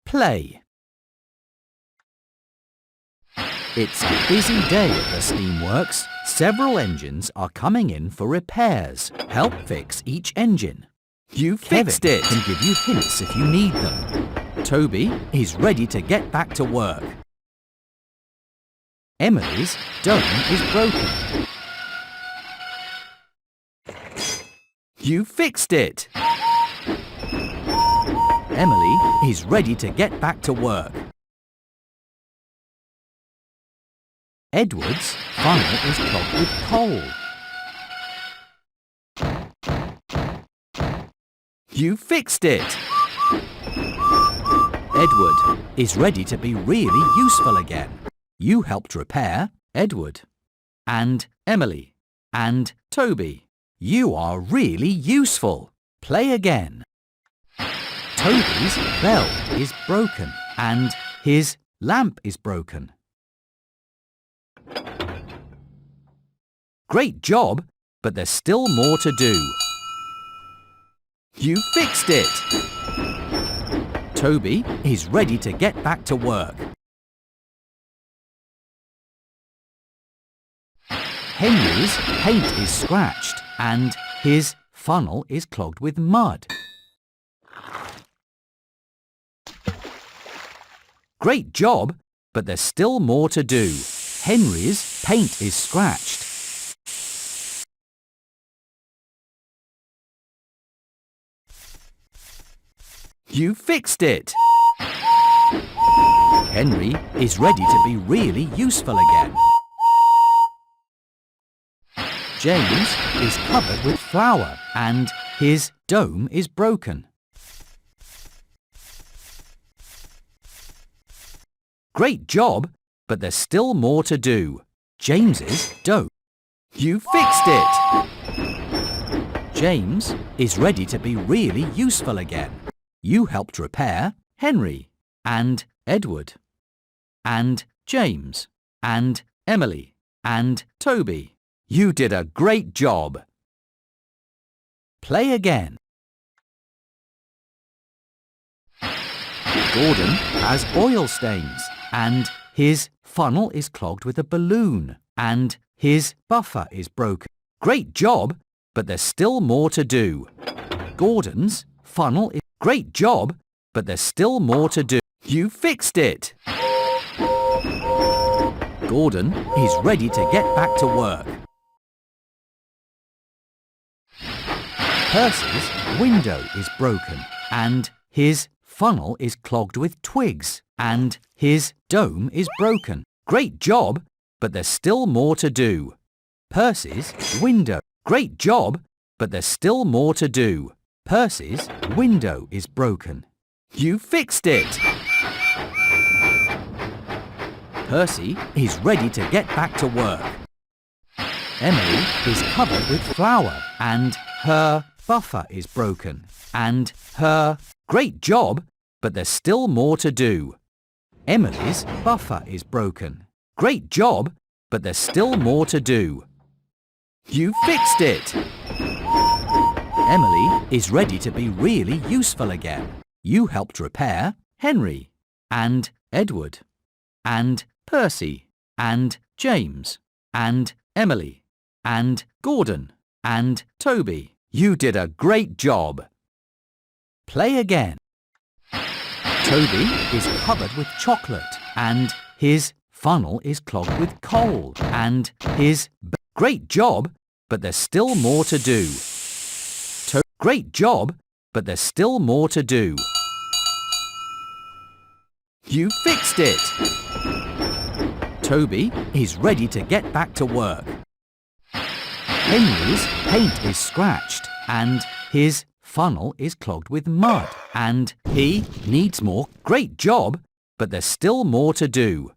Play. It's a busy day at the steamworks. Several engines are coming in for repairs. Help fix each engine. You fixed it! Can give you hints if you need them. Toby is ready to get back to work. Emily's dome is broken. You fixed it! Emily is ready to get back to work. Edward's funnel is clogged with coal. You fixed it! Edward is ready to be really useful again. You helped repair Edward and Emily and Toby. You are really useful. Play again. Toby's bell is broken and his lamp is broken. Great job, but there's still more to do. You fixed it! Toby is ready to get back to work. Henry's paint is scratched and his funnel is clogged with mud. Great job, but there's still more to do. Henry's paint is scratched. You fixed it! Henry is ready to be really useful again. James is covered with flour and his dome is broken. Great job, but there's still more to do. James's dome. You fixed it! James is ready to be really useful again. You helped repair Henry and Edward and James and Emily and Toby. You did a great job. Play again. Gordon has oil stains and his funnel is clogged with a balloon and his buffer is broken. Great job, but there's still more to do. Gordon's funnel is... Great job, but there's still more to do. You fixed it! Gordon is ready to get back to work. Percy's window is broken and his funnel is clogged with twigs and his dome is broken. Great job, but there's still more to do. Percy's window. Great job, but there's still more to do. Percy's window is broken. You fixed it! Percy is ready to get back to work. Emily is covered with flour and her buffer is broken and her... Great job, but there's still more to do. Emily's buffer is broken. Great job, but there's still more to do. You fixed it! Emily is ready to be really useful again. You helped repair Henry and Edward and Percy and James and Emily and Gordon and Toby. You did a great job. Play again. Toby is covered with chocolate and his funnel is clogged with coal and his... Great job, but there's still more to do. Great job, but there's still more to do. You fixed it! Toby is ready to get back to work. Henry's paint is scratched and his funnel is clogged with mud and he needs more. Great job, but there's still more to do.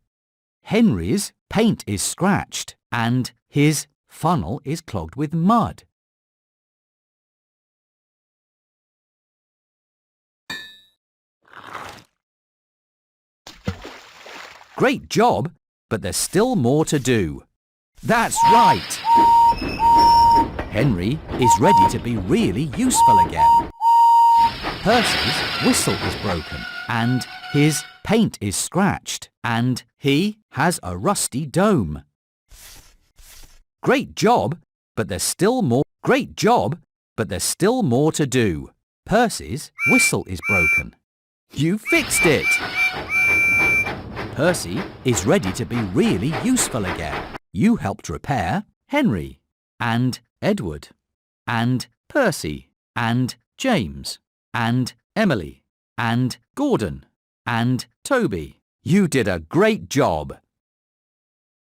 Henry's paint is scratched and his funnel is clogged with mud. Great job, but there's still more to do. That's right! Henry is ready to be really useful again. Percy's whistle is broken and his paint is scratched, and he has a rusty dome. Great job, but there's still more. Great job, but there's still more to do. Percy's whistle is broken. You fixed it! Percy is ready to be really useful again. You helped repair Henry, and Edward, and Percy, and James, and Emily, and Gordon, and Toby. You did a great job.